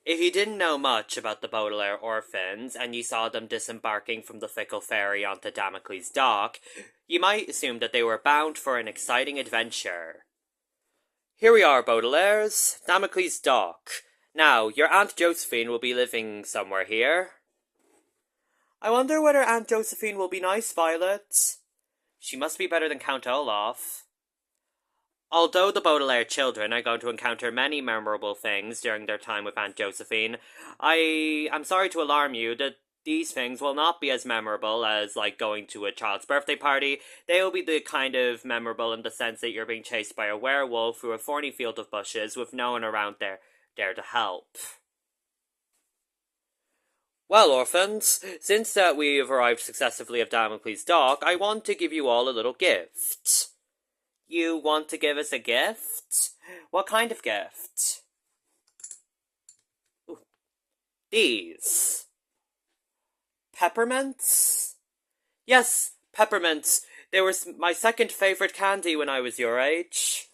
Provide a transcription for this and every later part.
If you didn't know much about the Baudelaire orphans and you saw them disembarking from the fickle ferry onto Damocles' dock, you might assume that they were bound for an exciting adventure. Here we are, Baudelaires, Damocles' dock. Now, your Aunt Josephine will be living somewhere here. I wonder whether Aunt Josephine will be nice, Violet. She must be better than Count Olaf. Although the Baudelaire children are going to encounter many memorable things during their time with Aunt Josephine, I am sorry to alarm you that these things will not be as memorable as, like, going to a child's birthday party. They will be the kind of memorable in the sense that you're being chased by a werewolf through a thorny field of bushes with no one around there to help. Well, orphans, since that we have arrived successively at Damocles' dock, I want to give you all a little gift. You want to give us a gift? What kind of gift? Ooh. These. Peppermints? Yes, peppermints. They were my second favorite candy when I was your age.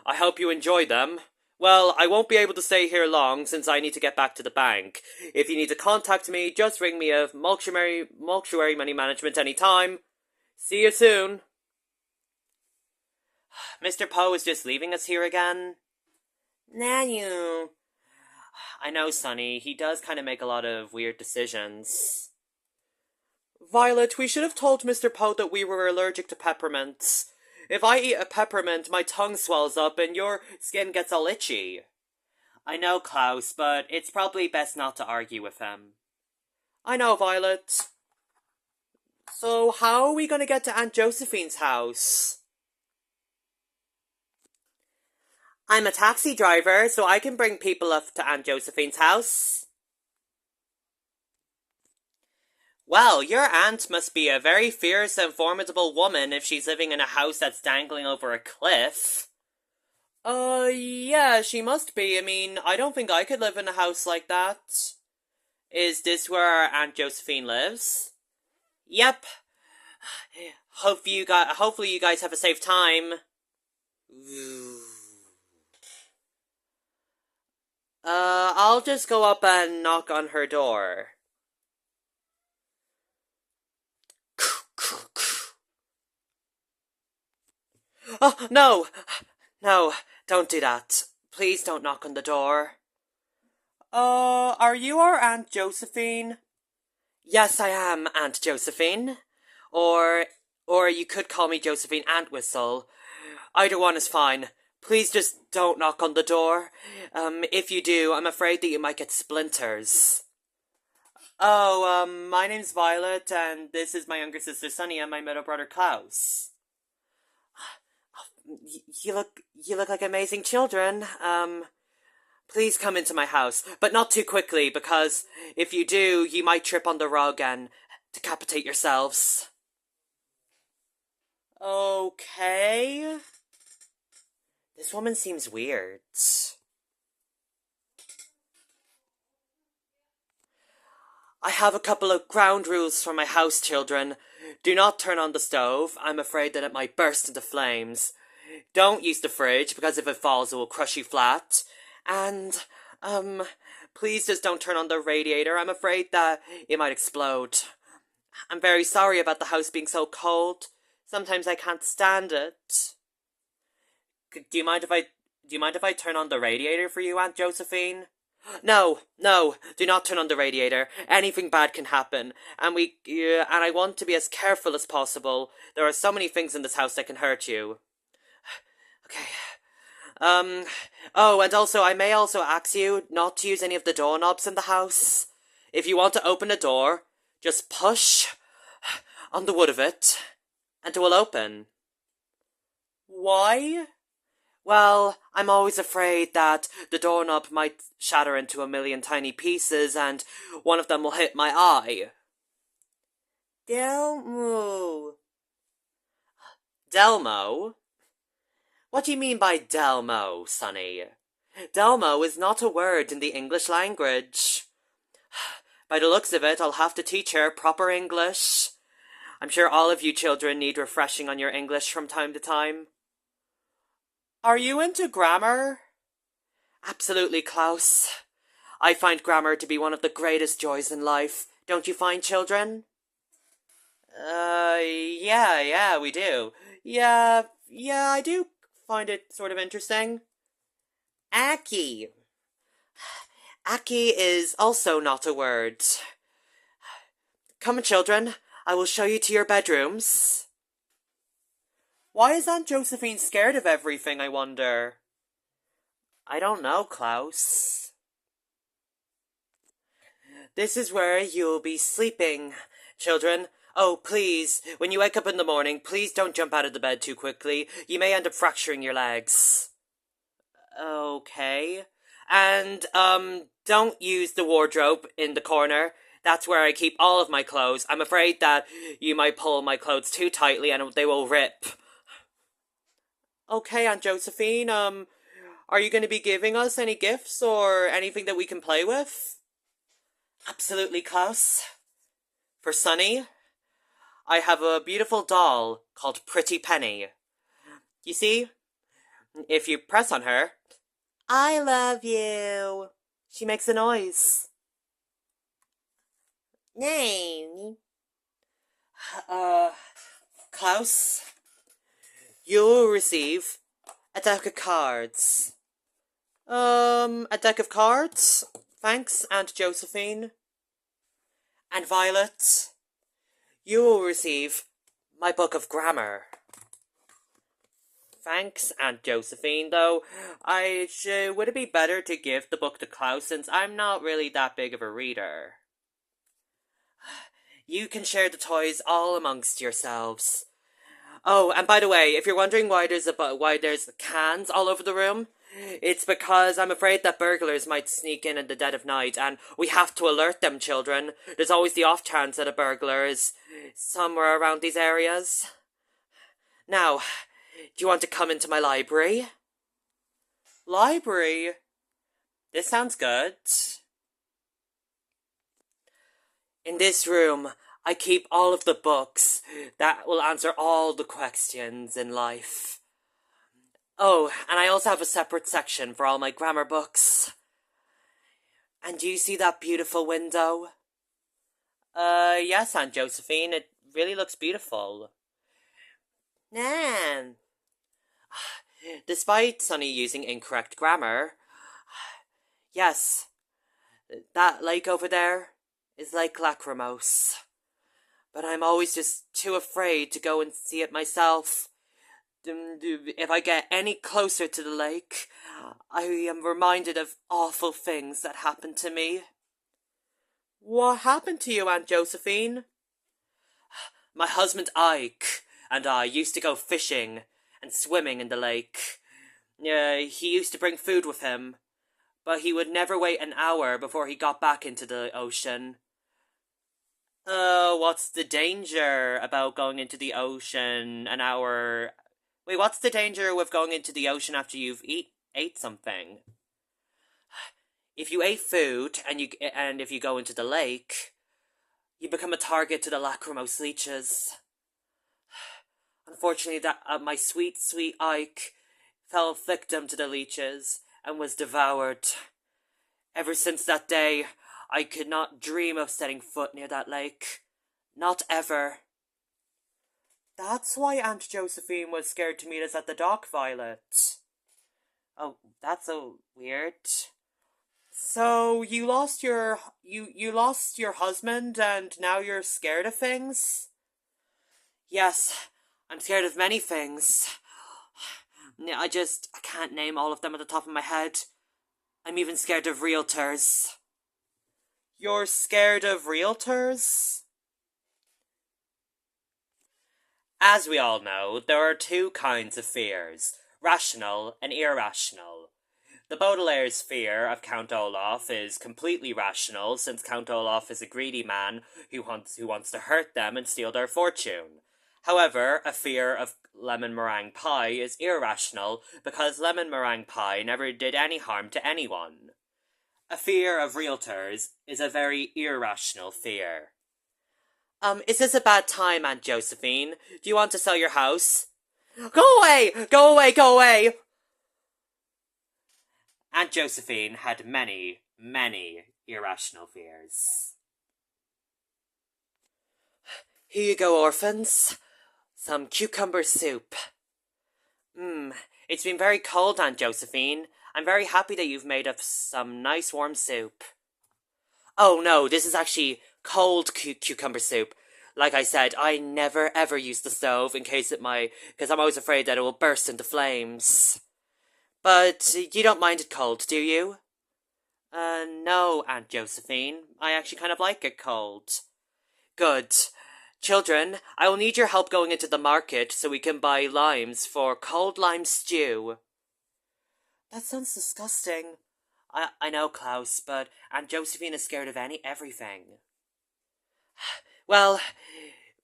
I hope you enjoy them. Well, I won't be able to stay here long since I need to get back to the bank. If you need to contact me, just ring me at Mortuary Money Management anytime. See you soon. Mr. Poe is just leaving us here again. Nah, you. I know, Sunny. He does kind of make a lot of weird decisions. Violet, we should have told Mr. Poe that we were allergic to peppermints. If I eat a peppermint, my tongue swells up and your skin gets all itchy. I know, Klaus, but it's probably best not to argue with him. I know, Violet. So, how are we going to get to Aunt Josephine's house? I'm a taxi driver, so I can bring people up to Aunt Josephine's house. Well, your aunt must be a very fierce and formidable woman if she's living in a house that's dangling over a cliff. Yeah, she must be. I mean, I don't think I could live in a house like that. Is this where our Aunt Josephine lives? Yep. Hopefully you guys have a safe time. I'll just go up and knock on her door. Oh, no! No, don't do that. Please don't knock on the door. Are you our Aunt Josephine? Yes, I am, Aunt Josephine. Or you could call me Josephine Antwhistle. Either one is fine. Please just don't knock on the door. If you do, I'm afraid that you might get splinters. Oh, my name's Violet, and this is my younger sister Sunny and my middle brother Klaus. You look like amazing children. Please come into my house, but not too quickly, because if you do, you might trip on the rug and decapitate yourselves. Okay. This woman seems weird. I have a couple of ground rules for my house, children. Do not turn on the stove. I'm afraid that it might burst into flames. Don't use the fridge, because if it falls, it will crush you flat. And, please just don't turn on the radiator. I'm afraid that it might explode. I'm very sorry about the house being so cold. Sometimes I can't stand it. Do you mind if I turn on the radiator for you, Aunt Josephine? No, do not turn on the radiator. Anything bad can happen, and I want to be as careful as possible. There are so many things in this house that can hurt you. Okay. Oh, and also, I may also ask you not to use any of the doorknobs in the house. If you want to open a door, just push on the wood of it, and it will open. Why? Well, I'm always afraid that the doorknob might shatter into a million tiny pieces, and one of them will hit my eye. Delmo. Delmo? What do you mean by Delmo, Sunny? Delmo is not a word in the English language. By the looks of it, I'll have to teach her proper English. I'm sure all of you children need refreshing on your English from time to time. Are you into grammar? Absolutely, Klaus. I find grammar to be one of the greatest joys in life. Don't you find, children? Yeah, we do. Yeah, I do find it sort of interesting. Aki. Aki is also not a word. Come, children, I will show you to your bedrooms. Why is Aunt Josephine scared of everything, I wonder? I don't know, Klaus. This is where you'll be sleeping, children. Oh, please, when you wake up in the morning, please don't jump out of the bed too quickly. You may end up fracturing your legs. Okay. And, don't use the wardrobe in the corner. That's where I keep all of my clothes. I'm afraid that you might pull my clothes too tightly and they will rip. Okay, Aunt Josephine, are you going to be giving us any gifts or anything that we can play with? Absolutely, Klaus. For Sunny, I have a beautiful doll called Pretty Penny. You see, if you press on her, I love you. She makes a noise. No. Klaus, you'll receive a deck of cards. A deck of cards? Thanks, Aunt Josephine. And Violet, you will receive my book of grammar. Thanks, Aunt Josephine, though would it be better to give the book to Klaus since I'm not really that big of a reader? You can share the toys all amongst yourselves. Oh, and by the way, if you're wondering why there's cans all over the room, it's because I'm afraid that burglars might sneak in the dead of night, and we have to alert them, children. There's always the off chance that a burglar is somewhere around these areas. Now, do you want to come into my library? Library? This sounds good. In this room, I keep all of the books that will answer all the questions in life. Oh, and I also have a separate section for all my grammar books. And do you see that beautiful window? Yes, Aunt Josephine, it really looks beautiful. Nan. Despite Sunny using incorrect grammar, yes, that lake over there is Lake Lachrymose. But I'm always just too afraid to go and see it myself. If I get any closer to the lake, I am reminded of awful things that happened to me. What happened to you, Aunt Josephine? My husband Ike and I used to go fishing and swimming in the lake. He used to bring food with him, but he would never wait an hour before he got back into the ocean. What's the danger about going into the ocean an hour? Wait, what's the danger with going into the ocean after you've ate something? If you ate food and if you go into the lake, you become a target to the lachrymose leeches. Unfortunately, my sweet, sweet Ike fell victim to the leeches and was devoured. Ever since that day, I could not dream of setting foot near that lake. Not ever. That's why Aunt Josephine was scared to meet us at the dock, Violet. Oh, that's so weird. So, you lost your husband and now you're scared of things? Yes, I'm scared of many things. I can't name all of them at the top of my head. I'm even scared of realtors. You're scared of realtors? As we all know, there are two kinds of fears, rational and irrational. The Baudelaires' fear of Count Olaf is completely rational, since Count Olaf is a greedy man who wants to hurt them and steal their fortune. However, a fear of lemon meringue pie is irrational, because lemon meringue pie never did any harm to anyone. A fear of realtors is a very irrational fear. Is this a bad time, Aunt Josephine? Do you want to sell your house? Go away! Go away! Go away! Aunt Josephine had many Many irrational fears. Here you go, orphans. Some cucumber soup. It's been very cold, Aunt Josephine. I'm very happy that you've made up some nice warm soup. Oh no, this is actually cold cucumber soup. Like I said, I never ever use the stove because I'm always afraid that it will burst into flames. But you don't mind it cold, do you? No, Aunt Josephine. I actually kind of like it cold. Good. Children, I will need your help going into the market so we can buy limes for cold lime stew. That sounds disgusting. I know, Klaus, but Aunt Josephine is scared of everything. Well,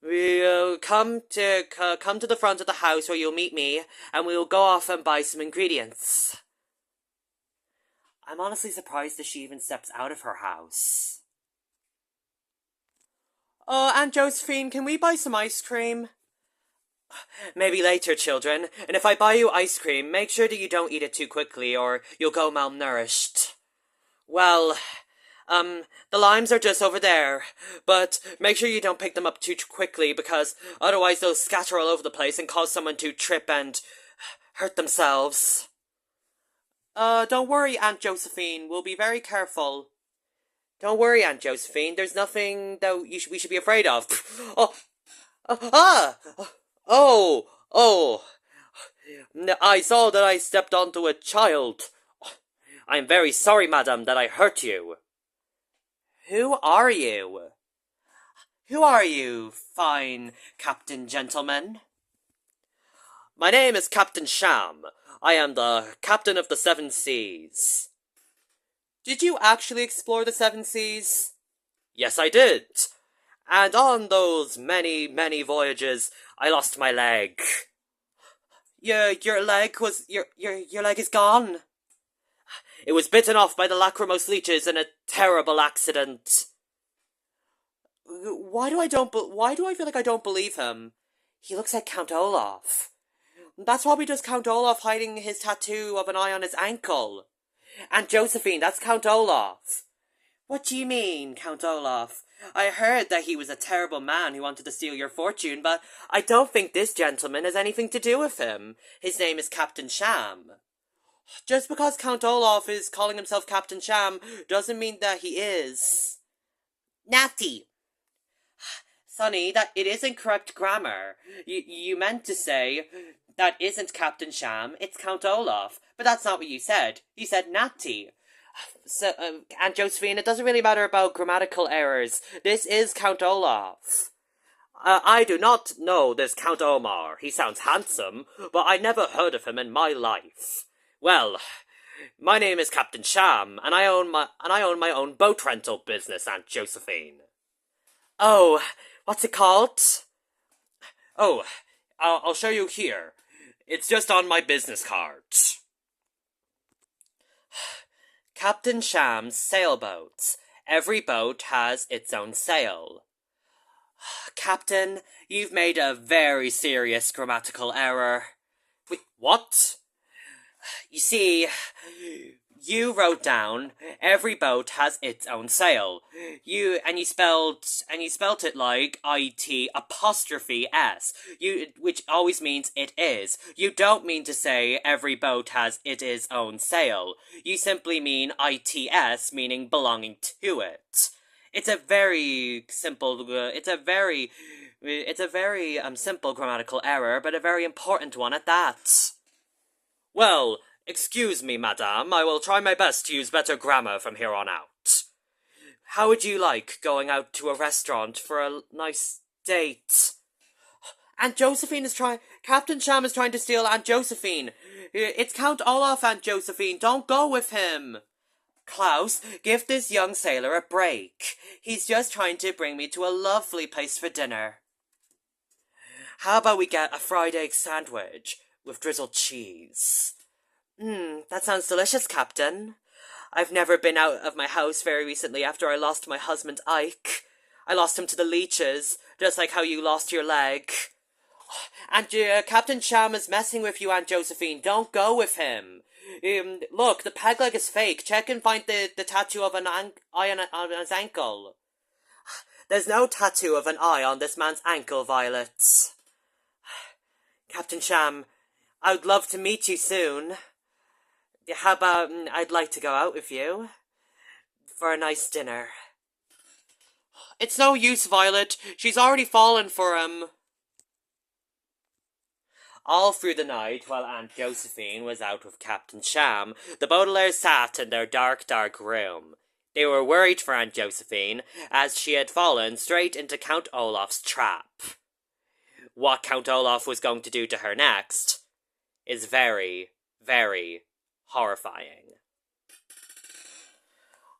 we'll come to the front of the house where you'll meet me, and we'll go off and buy some ingredients. I'm honestly surprised that she even steps out of her house. Oh, Aunt Josephine, can we buy some ice cream? Maybe later, children, and if I buy you ice cream, make sure that you don't eat it too quickly or you'll go malnourished. Well, the limes are just over there, but make sure you don't pick them up too quickly because otherwise they'll scatter all over the place and cause someone to trip and hurt themselves. Don't worry, Aunt Josephine, we'll be very careful. Don't worry, Aunt Josephine, there's nothing that we should be afraid of. I saw that I stepped onto a child. I am very sorry, madam, that I hurt you. Who are you? Who are you, fine Captain Gentleman? My name is Captain Sham. I am the captain of the 7 seas. Did you actually explore the 7 seas? Yes, I did. And on those many, many voyages, I lost my leg. Your leg is gone. It was bitten off by the lachrymose leeches in a terrible accident. Why do I feel like I don't believe him? He looks like Count Olaf. That's probably just Count Olaf hiding his tattoo of an eye on his ankle. Aunt Josephine, that's Count Olaf. What do you mean, Count Olaf? I heard that he was a terrible man who wanted to steal your fortune, but I don't think this gentleman has anything to do with him. His name is Captain Sham. Just because Count Olaf is calling himself Captain Sham doesn't mean that he is. Natty! Sonny, that it is incorrect grammar. You meant to say, that isn't Captain Sham, it's Count Olaf. But that's not what you said. You said Natty. So, Aunt Josephine, it doesn't really matter about grammatical errors. This is Count Olaf. I do not know this Count Omar. He sounds handsome, but I never heard of him in my life. Well, my name is Captain Sham, and I own my own boat rental business, Aunt Josephine. Oh, what's it called? Oh, I'll show you here. It's just on my business card. Captain Sham's sailboats. Every boat has its own sail. Captain, you've made a very serious grammatical error. Wait, what? You see, you wrote down every boat has its own sail. You spelled it like IT''S. Which always means it is. You don't mean to say every boat has its own sail. You simply mean ITS, meaning belonging to it. It's a very simple simple grammatical error, but a very important one at that. Well, excuse me, madame, I will try my best to use better grammar from here on out. How would you like going out to a restaurant for a nice date? Captain Sham is trying to steal Aunt Josephine. It's Count Olaf, Aunt Josephine, don't go with him. Klaus, give this young sailor a break. He's just trying to bring me to a lovely place for dinner. How about we get a fried egg sandwich with drizzled cheese? That sounds delicious, Captain. I've never been out of my house very recently after I lost my husband Ike. I lost him to the leeches, just like how you lost your leg. And Captain Sham is messing with you, Aunt Josephine. Don't go with him. Look, the peg leg is fake. Check and find the tattoo of an eye on his ankle. There's no tattoo of an eye on this man's ankle, Violet. Captain Sham, I would love to meet you soon. How about I'd like to go out with you for a nice dinner? It's no use, Violet. She's already fallen for him. All through the night, while Aunt Josephine was out with Captain Sham, the Baudelaires sat in their dark, dark room. They were worried for Aunt Josephine, as she had fallen straight into Count Olaf's trap. What Count Olaf was going to do to her next is very, very horrifying.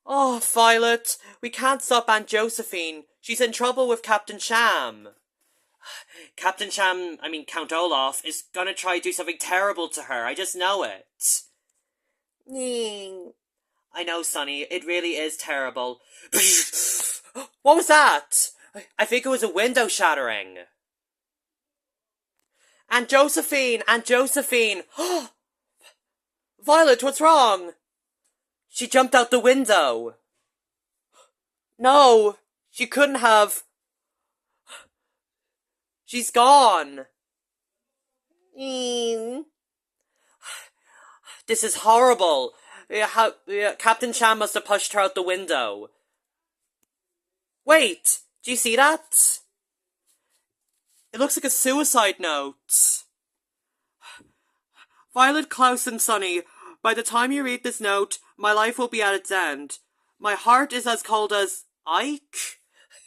Oh, Violet, we can't stop Aunt Josephine. She's in trouble with Captain Sham. Count Olaf, is gonna try to do something terrible to her. I just know it. I know, Sunny. It really is terrible. What was that? I think it was a window shattering. Aunt Josephine! Aunt Josephine! Violet, what's wrong? She jumped out the window. No, she couldn't have. She's gone. This is horrible. Captain Sham must have pushed her out the window. Wait, do you see that? It looks like a suicide note. Violet, Klaus, and Sunny, by the time you read this note, my life will be at its end. My heart is as cold as Ike.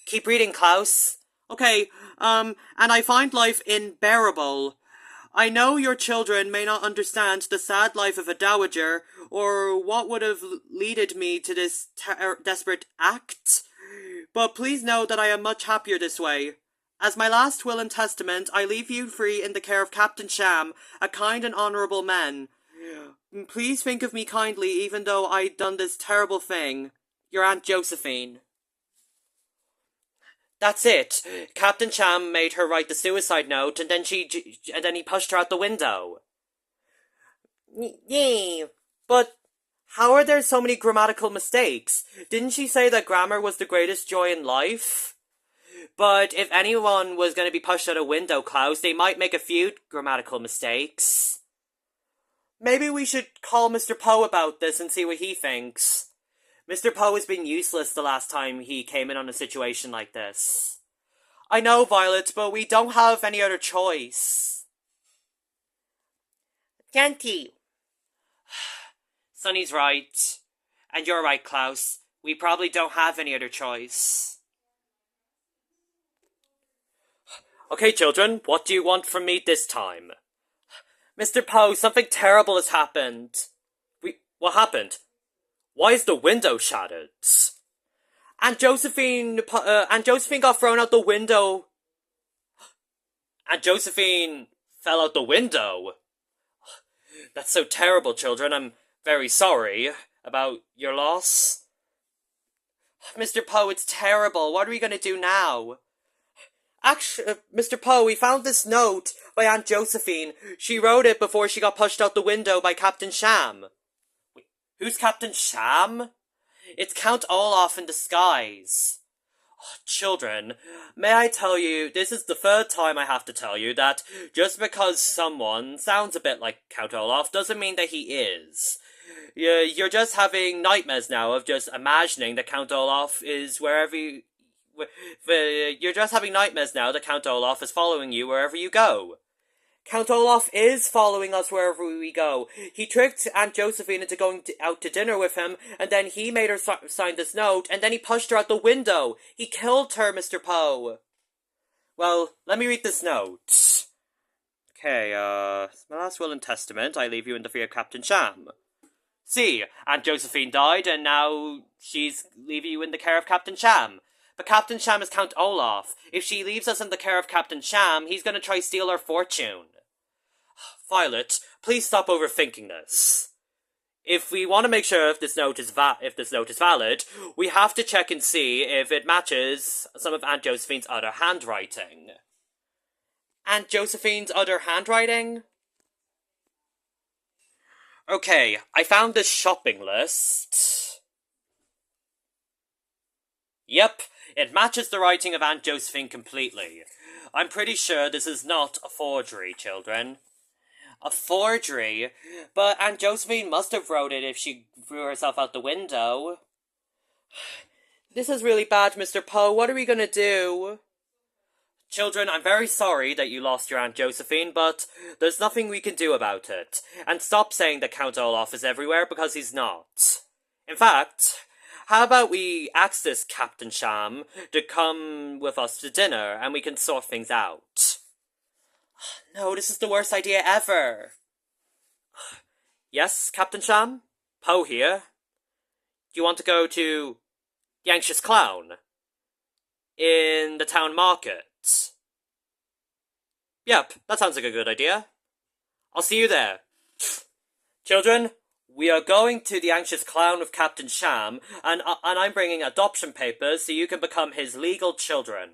Keep reading, Klaus. Okay, and I find life unbearable. I know your children may not understand the sad life of a dowager, or what would have leaded me to this desperate act, but please know that I am much happier this way. As my last will and testament, I leave you free in the care of Captain Sham, a kind and honourable man. Please think of me kindly, even though I'd done this terrible thing. Your Aunt Josephine. That's it. Captain Sham made her write the suicide note, and then he pushed her out the window. Yeah, but how are there so many grammatical mistakes? Didn't she say that grammar was the greatest joy in life? But if anyone was going to be pushed out a window, Klaus, they might make a few grammatical mistakes. Maybe we should call Mr. Poe about this and see what he thinks. Mr. Poe has been useless the last time he came in on a situation like this. I know, Violet, but we don't have any other choice. Can't he? Sunny's right. And you're right, Klaus. We probably don't have any other choice. Okay, children, what do you want from me this time? Mr. Poe, something terrible has happened. What happened? Why is the window shattered? Aunt Josephine got thrown out the window. Aunt Josephine fell out the window. That's so terrible, children. I'm very sorry about your loss. Mr. Poe, it's terrible. What are we going to do now? Actually, Mr. Poe, we found this note by Aunt Josephine. She wrote it before she got pushed out the window by Captain Sham. Wait, who's Captain Sham? It's Count Olaf in disguise. Oh, children, may I tell you, this is the third time I have to tell you that just because someone sounds a bit like Count Olaf doesn't mean that he is. You're just having nightmares now of just imagining that Count Olaf is wherever you... You're just having nightmares now that Count Olaf is following you wherever you go. Count Olaf is following us wherever we go. He tricked Aunt Josephine into going out to dinner with him, and then he made her sign this note, and then he pushed her out the window. He killed her, Mr. Poe. Well, let me read this note. Okay, my last will and testament, I leave you in the fear of Captain Sham. See, Aunt Josephine died, and now she's leaving you in the care of Captain Sham. But Captain Sham is Count Olaf. If she leaves us in the care of Captain Sham, he's going to try steal our fortune. Violet, please stop overthinking this. If we want to make sure if this note is valid, we have to check and see if it matches some of Aunt Josephine's other handwriting. Aunt Josephine's other handwriting? Okay, I found this shopping list. Yep, it matches the writing of Aunt Josephine completely. I'm pretty sure this is not a forgery, children. A forgery? But Aunt Josephine must have wrote it if she threw herself out the window. This is really bad, Mr. Poe. What are we gonna do? Children, I'm very sorry that you lost your Aunt Josephine, but there's nothing we can do about it. And stop saying that Count Olaf is everywhere, because he's not. In fact, how about we ask this Captain Sham to come with us to dinner, and we can sort things out? No, this is the worst idea ever. Yes, Captain Sham? Poe here. Do you want to go to the Anxious Clown? In the town market? Yep, that sounds like a good idea. I'll see you there. Children, we are going to the Anxious Clown with Captain Sham, and I'm bringing adoption papers so you can become his legal children.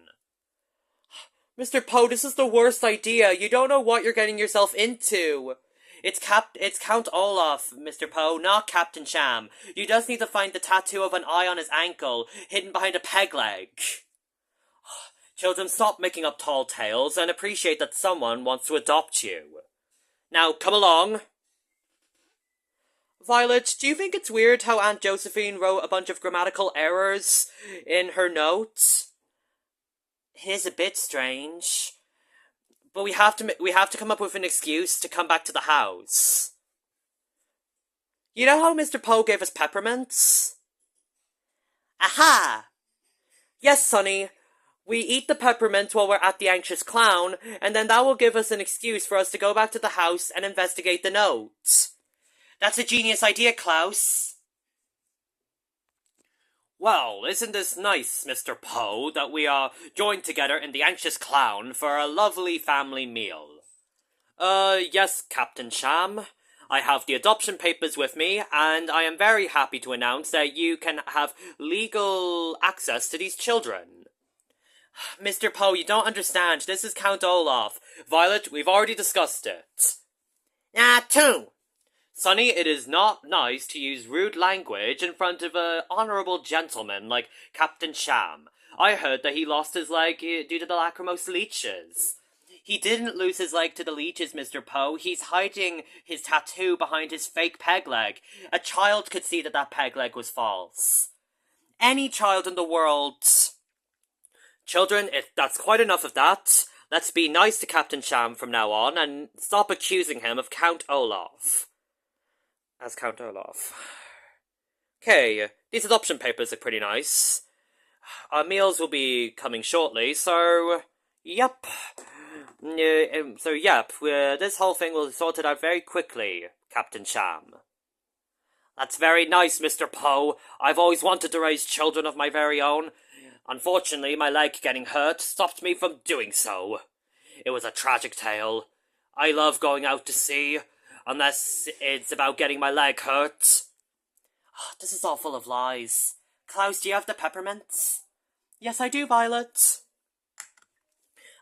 Mr. Poe, this is the worst idea. You don't know what you're getting yourself into. It's Count Olaf, Mr. Poe, not Captain Sham. You just need to find the tattoo of an eye on his ankle, hidden behind a peg leg. Children, stop making up tall tales and appreciate that someone wants to adopt you. Now, come along. Violet, do you think it's weird how Aunt Josephine wrote a bunch of grammatical errors in her notes? It is a bit strange. But we have to come up with an excuse to come back to the house. You know how Mr. Poe gave us peppermints? Aha! Yes, Sunny. We eat the peppermint while we're at the Anxious Clown, and then that will give us an excuse for us to go back to the house and investigate the notes. That's a genius idea, Klaus. Well, isn't this nice, Mr. Poe, that we are joined together in the Anxious Clown for a lovely family meal? Yes, Captain Sham. I have the adoption papers with me, and I am very happy to announce that you can have legal access to these children. Mr. Poe, you don't understand. This is Count Olaf. Violet, we've already discussed it. Too. Sonny, it is not nice to use rude language in front of an honourable gentleman like Captain Sham. I heard that he lost his leg due to the lachrymose leeches. He didn't lose his leg to the leeches, Mr. Poe. He's hiding his tattoo behind his fake peg leg. A child could see that that peg leg was false. Any child in the world... Children, that's quite enough of that. Let's be nice to Captain Sham from now on and stop accusing him of Count Olaf. As Count Olaf. Okay, these adoption papers look pretty nice. Our meals will be coming shortly, so... Yep. This whole thing will be sorted out very quickly, Captain Sham. That's very nice, Mr. Poe. I've always wanted to raise children of my very own. Unfortunately, my leg getting hurt stopped me from doing so. It was a tragic tale. I love going out to sea, unless it's about getting my leg hurt. This is all full of lies. Klaus, do you have the peppermints? Yes, I do, Violet.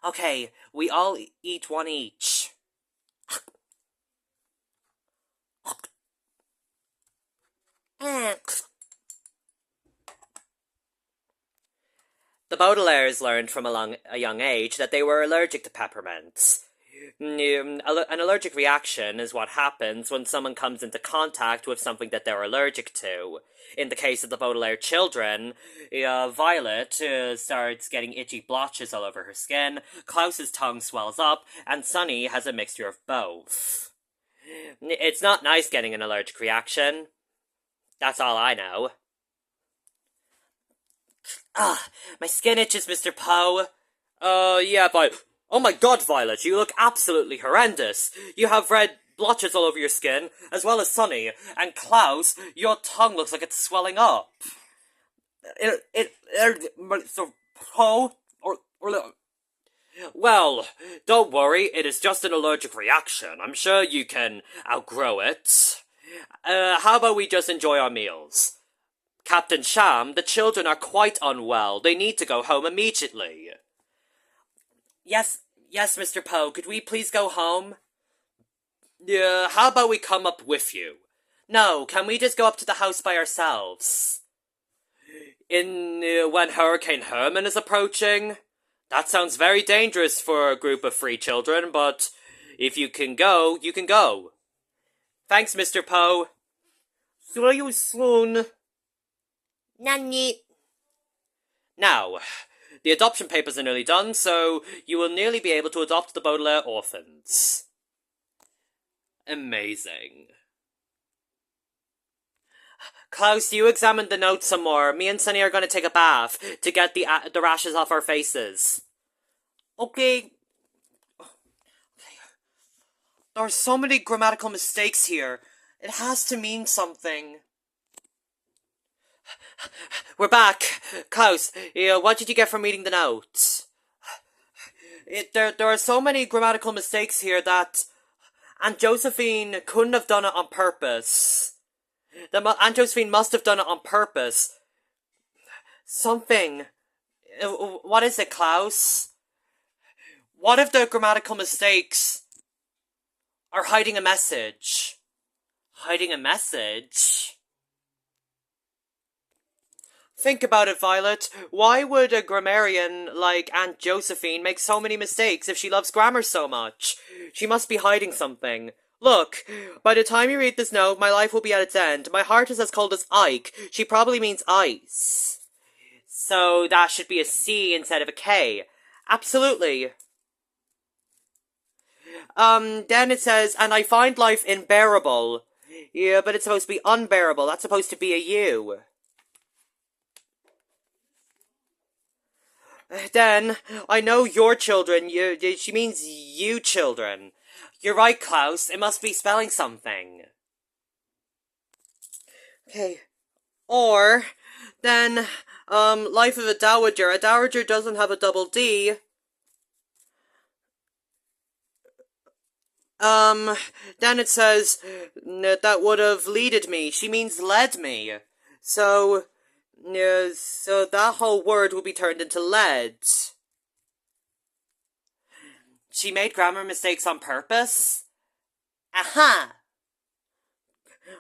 Okay, we all eat one each. The Baudelaires learned from a young age that they were allergic to peppermints. An allergic reaction is what happens when someone comes into contact with something that they're allergic to. In the case of the Baudelaire children, Violet starts getting itchy blotches all over her skin, Klaus's tongue swells up, and Sunny has a mixture of both. It's not nice getting an allergic reaction. That's all I know. My skin itches, Mr. Poe. Yeah, but... Oh my god, Violet, you look absolutely horrendous. You have red blotches all over your skin, as well as Sunny. And Klaus, your tongue looks like it's swelling up. Well, don't worry, it is just an allergic reaction. I'm sure you can outgrow it. How about we just enjoy our meals? Captain Sham, the children are quite unwell. They need to go home immediately. Yes, Mr. Poe, could we please go home? Yeah, how about we come up with you? No, can we just go up to the house by ourselves? When Hurricane Herman is approaching? That sounds very dangerous for a group of free children, but if you can go, you can go. Thanks, Mr. Poe. See you soon. Nanny. Now, the adoption papers are nearly done, so you will nearly be able to adopt the Baudelaire orphans. Amazing. Klaus, you examine the notes some more. Me and Sunny are going to take a bath to get the rashes off our faces. Okay. There are so many grammatical mistakes here. It has to mean something. We're back. Klaus, what did you get from reading the notes? There are so many grammatical mistakes here that Aunt Josephine couldn't have done it on purpose. Aunt Josephine must have done it on purpose. Something. What is it, Klaus? What if the grammatical mistakes are hiding a message? Hiding a message? Think about it, Violet. Why would a grammarian like Aunt Josephine make so many mistakes if she loves grammar so much? She must be hiding something. Look, by the time you read this note, my life will be at its end. My heart is as cold as Ike. She probably means ice. So that should be a C instead of a K. Absolutely. Then it says, and I find life unbearable. Yeah, but it's supposed to be unbearable. That's supposed to be a U. Then, I know your children, she means you children. You're right, Klaus, it must be spelling something. Okay. Or, then, life of a dowager doesn't have a double D. Then it says, that would have leaded me, she means led me. So that whole word will be turned into lead. She made grammar mistakes on purpose? Aha!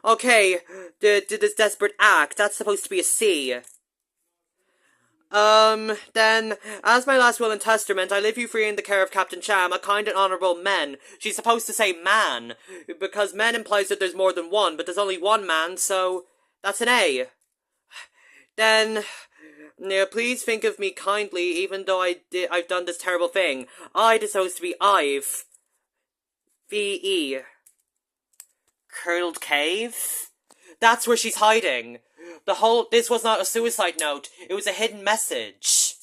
Okay, this desperate act, that's supposed to be a C. Then, as my last will and testament, I leave you free in the care of Captain Cham, a kind and honourable man. She's supposed to say man, because man implies that there's more than one, but there's only one man, so that's an A. Then, please think of me kindly, even though I've done this terrible thing. I'd supposed to be I've. V-E. Curdled Cave? That's where she's hiding. This was not a suicide note. It was a hidden message.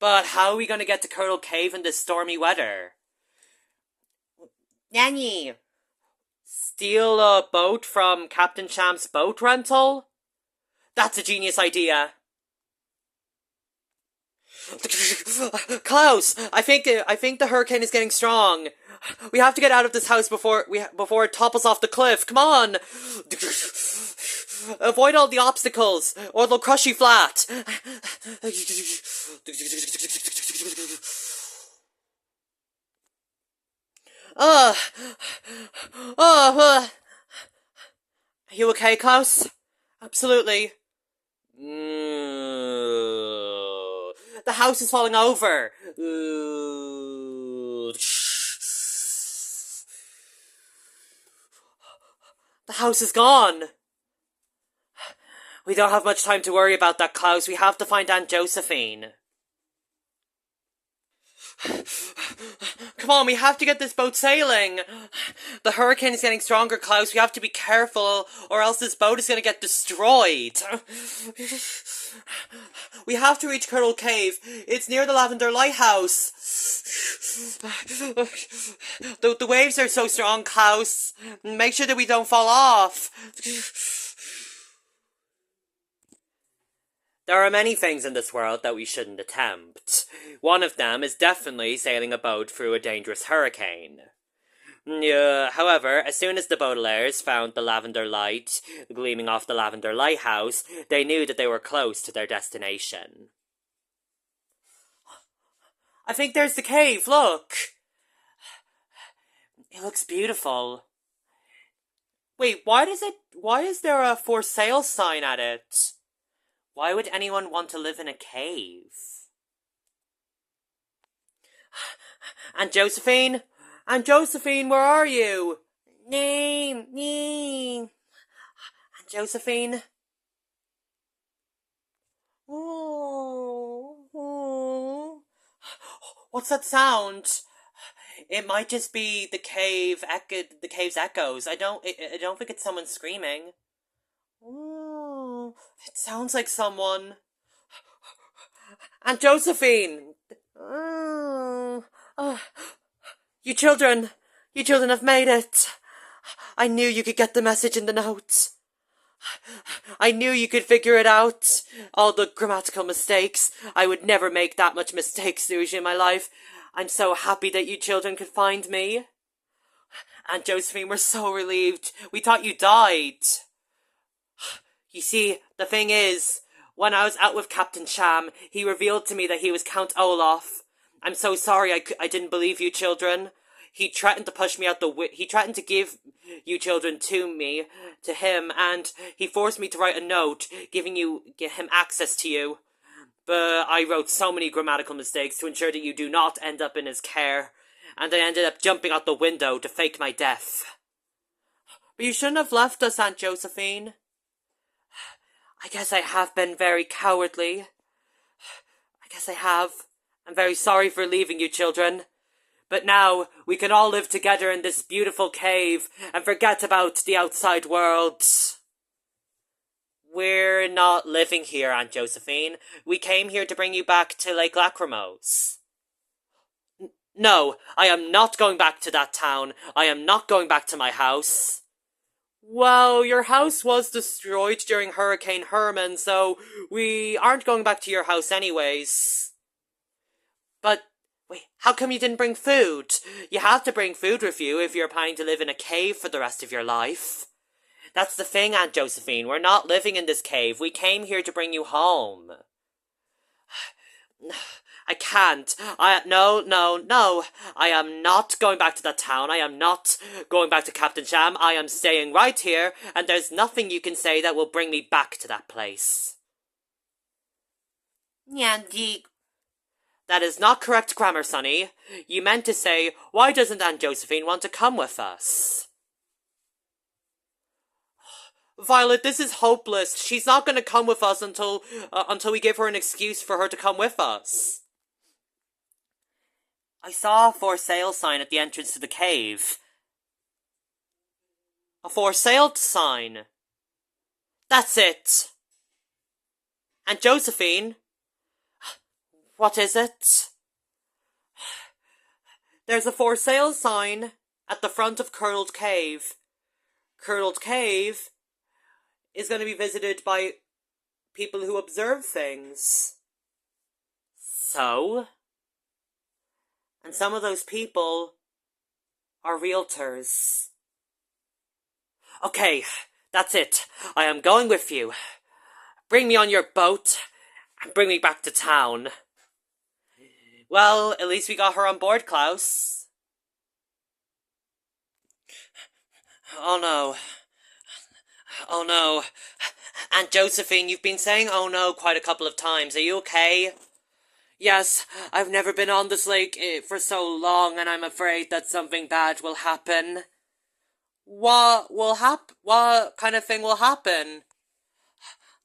But how are we gonna get to Curdled Cave in this stormy weather? Nanny! Steal a boat from Captain Cham's boat rental? That's a genius idea. Klaus, I think the hurricane is getting strong. We have to get out of this house before it topples off the cliff. Come on. Avoid all the obstacles, or they'll crush you flat. Are you okay, Klaus? Absolutely. The house is falling over. The house is gone. We don't have much time to worry about that, Klaus. We have to find Aunt Josephine. Come on, we have to get this boat sailing. The hurricane is getting stronger, Klaus. We have to be careful, or else this boat is going to get destroyed. We have to reach Curdle Cave. It's near the Lavender Lighthouse. The waves are so strong, Klaus. Make sure that we don't fall off. There are many things in this world that we shouldn't attempt. One of them is definitely sailing a boat through a dangerous hurricane. However, as soon as the Baudelaires found the lavender light gleaming off the Lavender Lighthouse, they knew that they were close to their destination. I think there's the cave, look! looks beautiful. Wait, why is there a for sale sign at it? Why would anyone want to live in a cave? Aunt Josephine? Aunt Josephine, where are you? Name. Aunt Josephine? Oh. What's that sound? It might just be the cave's echoes. I don't think it's someone screaming. Oh, it sounds like someone. Aunt Josephine! Oh, you children have made it. I knew you could get the message in the notes. I knew you could figure it out. All the grammatical mistakes. I would never make that much mistakes usually in my life. I'm so happy that you children could find me. Aunt Josephine, we're so relieved. We thought you died. You see, the thing is, when I was out with Captain Sham, he revealed to me that he was Count Olaf. I'm so sorry I didn't believe you children. He threatened to push me out he threatened to give you children to him, and he forced me to write a note giving him access to you. But I wrote so many grammatical mistakes to ensure that you do not end up in his care, and I ended up jumping out the window to fake my death. But you shouldn't have left us, Aunt Josephine. I guess I have been very cowardly. I guess I have. I'm very sorry for leaving you children. But now we can all live together in this beautiful cave and forget about the outside world. We're not living here, Aunt Josephine. We came here to bring you back to Lake Lachrymose. No, I am not going back to that town. I am not going back to my house. Well, your house was destroyed during Hurricane Herman, so we aren't going back to your house anyways. But, wait, how come you didn't bring food? You have to bring food with you if you're planning to live in a cave for the rest of your life. That's the thing, Aunt Josephine. We're not living in this cave. We came here to bring you home. I can't. No. I am not going back to that town. I am not going back to Captain Sham. I am staying right here, and there's nothing you can say that will bring me back to that place. That is not correct grammar, Sunny. You meant to say, why doesn't Aunt Josephine want to come with us? Violet, this is hopeless. She's not going to come with us until we give her an excuse for her to come with us. I saw a for sale sign at the entrance to the cave. A for sale sign. That's it. Aunt Josephine? What is it? There's a for sale sign at the front of Curdled Cave. Curdled Cave is going to be visited by people who observe things. So? And some of those people are realtors. Okay, that's it. I am going with you. Bring me on your boat and bring me back to town. Well, at least we got her on board, Klaus. Oh no. Oh no. Aunt Josephine, you've been saying oh no quite a couple of times. Are you okay? Yes, I've never been on this lake for so long, and I'm afraid that something bad will happen. What kind of thing will happen?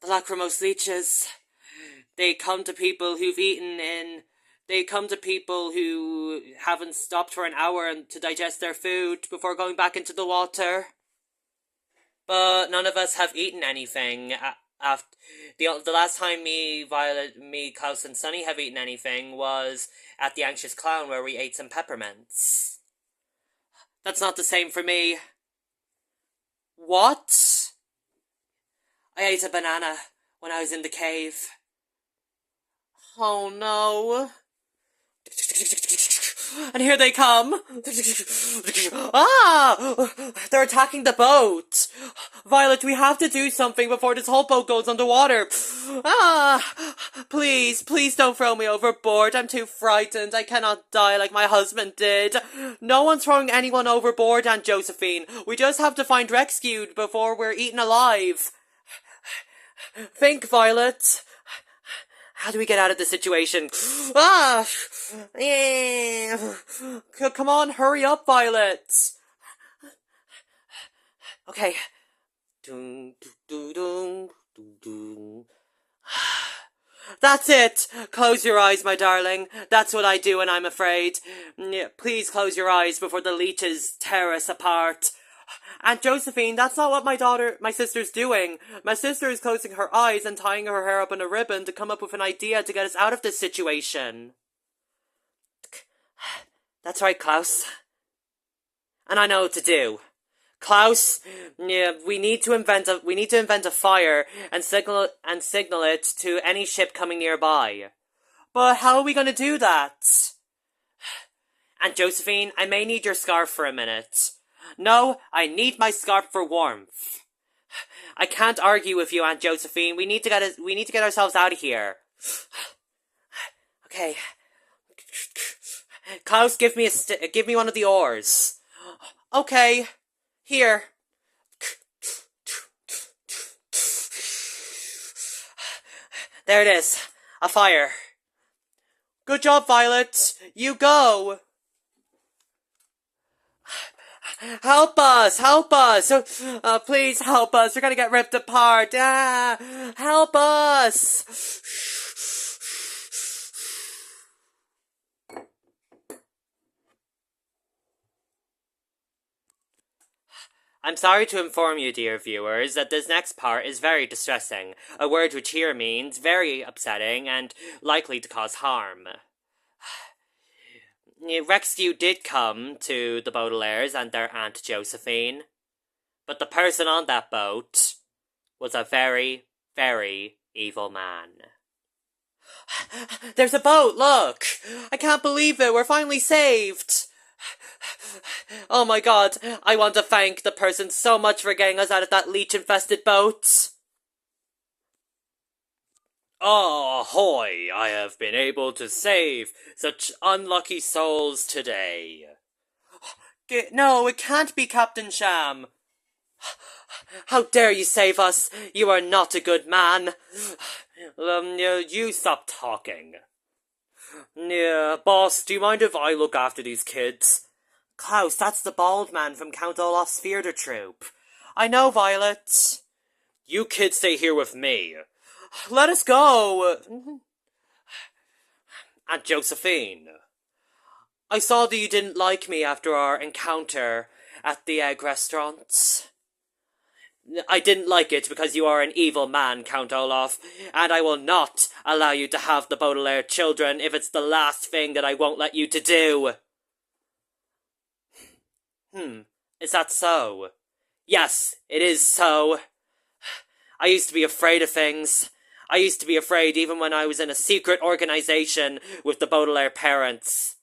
The lachrymose leeches. They come to people who haven't stopped for an hour to digest their food before going back into the water. But none of us have eaten anything. After the last time Violet, Klaus, and Sunny have eaten anything was at the Anxious Clown, where we ate some peppermints. That's not the same for me. What? I ate a banana when I was in the cave. Oh no. And here they come! Ah! They're attacking the boat! Violet, we have to do something before this whole boat goes underwater! Ah! Please, please don't throw me overboard. I'm too frightened. I cannot die like my husband did. No one's throwing anyone overboard, Aunt Josephine. We just have to find rescued before we're eaten alive. Think, Violet. How do we get out of this situation? Ah! Come on, hurry up, Violet. Okay. That's it! Close your eyes, my darling. That's what I do when I'm afraid. Please close your eyes before the leeches tear us apart. Aunt Josephine, that's not what my sister's doing. My sister is closing her eyes and tying her hair up in a ribbon to come up with an idea to get us out of this situation. That's right, Klaus. And I know what to do. Klaus, we need to invent a fire and signal it to any ship coming nearby. But how are we going to do that? Aunt Josephine, I may need your scarf for a minute. No, I need my scarf for warmth. I can't argue with you, Aunt Josephine. We need to get ourselves out of here. Okay. Klaus, give me one of the oars. Okay. Here. There it is. A fire. Good job, Violet. You go. Help us! Help us! Please help us. We're gonna get ripped apart. Help us! I'm sorry to inform you, dear viewers, that this next part is very distressing, a word which here means very upsetting and likely to cause harm. Rescue did come to the Baudelaires and their Aunt Josephine, but the person on that boat was a very, very evil man. There's a boat, look! I can't believe it, we're finally saved! Oh my god, I want to thank the person so much for getting us out of that leech-infested boat. Ahoy! I have been able to save such unlucky souls today. No, it can't be Captain Sham. How dare you save us? You are not a good man. You stop talking. Boss, do you mind if I look after these kids? Klaus, that's the bald man from Count Olaf's theatre troupe. I know, Violet. You kids stay here with me. Let us go! Aunt Josephine, I saw that you didn't like me after our encounter at the egg restaurant. I didn't like it because you are an evil man, Count Olaf, and I will not allow you to have the Baudelaire children if it's the last thing that I won't let you to do. Is that so? Yes, it is so. I used to be afraid of things. I used to be afraid even when I was in a secret organization with the Baudelaire parents.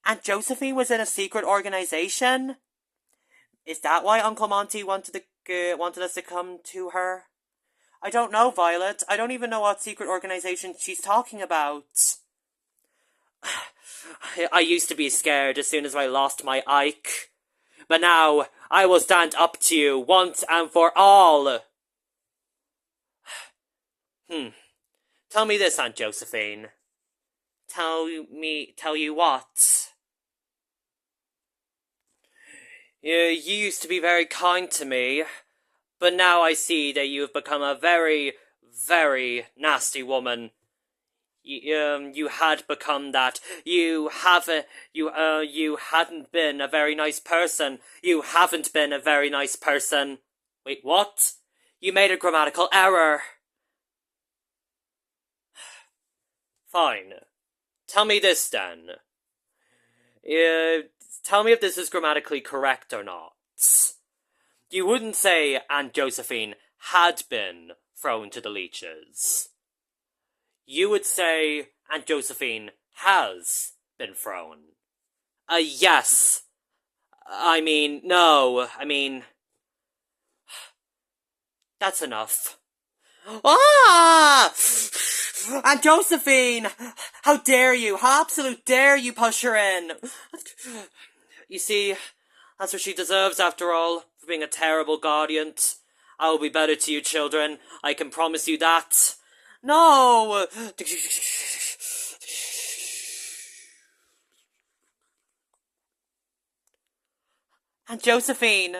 Aunt Josephine was in a secret organization? Is that why Uncle Monty wanted us to come to her? I don't know, Violet. I don't even know what secret organization she's talking about. I used to be scared as soon as I lost my Ike. But now, I will stand up to you once and for all. Tell me this, Aunt Josephine. Tell you what? You used to be very kind to me, but now I see that you have become a very, very nasty woman. You had become that. You hadn't been a very nice person. You haven't been a very nice person. Wait, what? You made a grammatical error. Fine. Tell me this, then. Tell me if this is grammatically correct or not. You wouldn't say Aunt Josephine had been thrown to the leeches. You would say Aunt Josephine has been thrown Yes. I mean, no. I mean, that's enough. Ah! Aunt Josephine! How dare you? How absolute dare you push her in? You see, that's what she deserves after all, for being a terrible guardian. I will be better to you, children. I can promise you that. No! Aunt Josephine!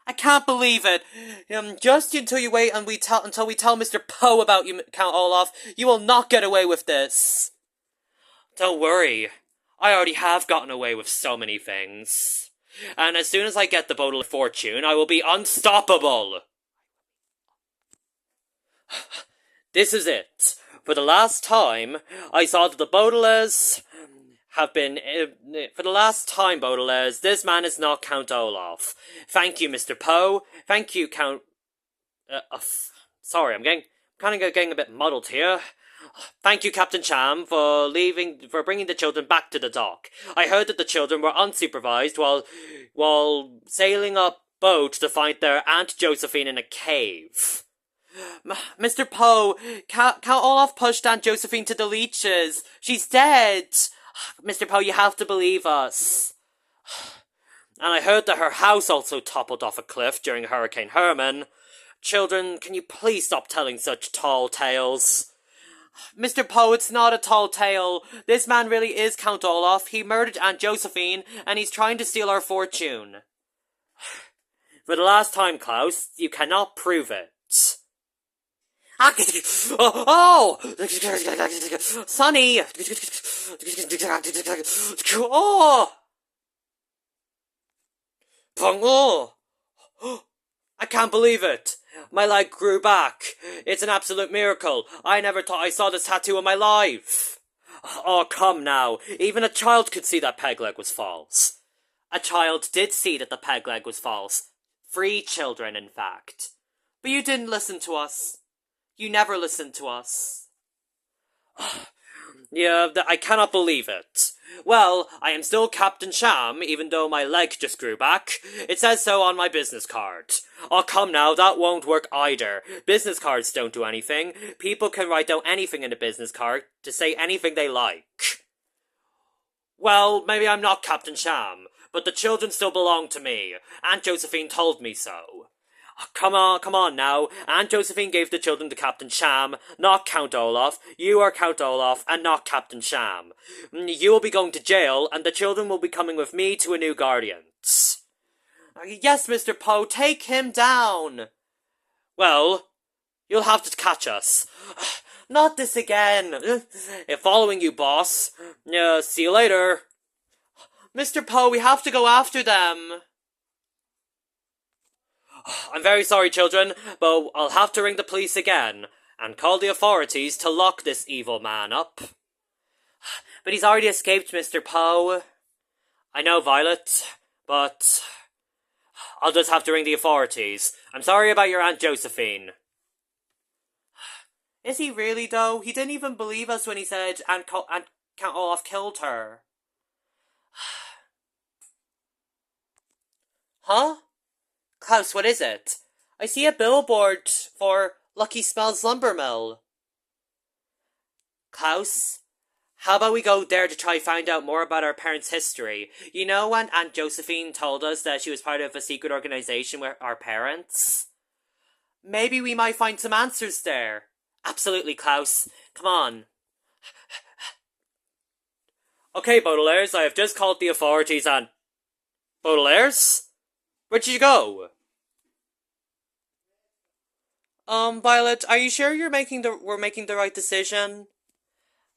I can't believe it. Just until you wait and until we tell Mr. Poe about you, Count Olaf, you will not get away with this. Don't worry. I already have gotten away with so many things. And as soon as I get the Baudelaire fortune, I will be unstoppable. This is it. For the last time, I saw that the Baudelaires have been... for the last time, Baudelaires, this man is not Count Olaf. Thank you, Mr. Poe. Thank you, Count... sorry, I'm getting a bit muddled here. Thank you, Captain Cham, for bringing the children back to the dock. I heard that the children were unsupervised while sailing a boat to find their Aunt Josephine in a cave. Mr. Poe, Count Olaf pushed Aunt Josephine to the leeches. She's dead. Mr. Poe, you have to believe us. And I heard that her house also toppled off a cliff during Hurricane Herman. Children, can you please stop telling such tall tales? Mr. Poe, it's not a tall tale. This man really is Count Olaf. He murdered Aunt Josephine, and he's trying to steal our fortune. For the last time, Klaus, you cannot prove it. Oh! Sunny! Oh! Oh! I can't believe it! My leg grew back. It's an absolute miracle. I never thought I saw this tattoo in my life. Oh, come now. Even a child could see that peg leg was false. A child did see that the peg leg was false. 3 children, in fact. But you didn't listen to us. You never listened to us. Yeah, I cannot believe it. Well, I am still Captain Sham, even though my leg just grew back. It says so on my business card. Oh, come now, that won't work either. Business cards don't do anything. People can write down anything in a business card to say anything they like. Well, maybe I'm not Captain Sham, but the children still belong to me. Aunt Josephine told me so. Oh, come on now. Aunt Josephine gave the children to Captain Sham, not Count Olaf. You are Count Olaf, and not Captain Sham. You will be going to jail, and the children will be coming with me to a new guardians. Yes, Mr. Poe, take him down. Well, you'll have to catch us. Not this again. Following you, boss. See you later. Mr. Poe, we have to go after them. I'm very sorry, children, but I'll have to ring the police again and call the authorities to lock this evil man up. But he's already escaped, Mr. Poe. I know, Violet, but I'll just have to ring the authorities. I'm sorry about your Aunt Josephine. Is he really, though? He didn't even believe us when he said Aunt Count Olaf killed her. Huh? Klaus, what is it? I see a billboard for Lucky Smells Lumber Mill. Klaus, how about we go there to try find out more about our parents' history? You know when Aunt Josephine told us that she was part of a secret organization with our parents? Maybe we might find some answers there. Absolutely, Klaus. Come on. Okay, Baudelaires, I have just called the authorities and... Baudelaires? Where'd you go? Violet, are you sure we're making the right decision?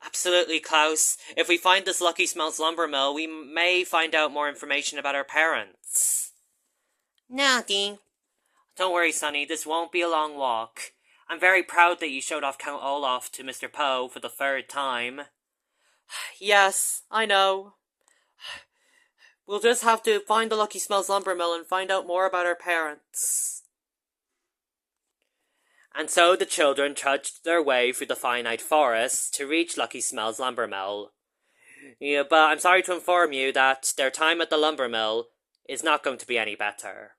Absolutely, Klaus. If we find this Lucky Smells Lumber Mill, we may find out more information about our parents. Nothing. Don't worry, Sunny, this won't be a long walk. I'm very proud that you showed off Count Olaf to Mr. Poe for the 3rd time. Yes, I know. We'll just have to find the Lucky Smells Lumber Mill and find out more about our parents. And so the children trudged their way through the finite forest to reach Lucky Smells Lumber Mill. Yeah, but I'm sorry to inform you that their time at the lumber mill is not going to be any better.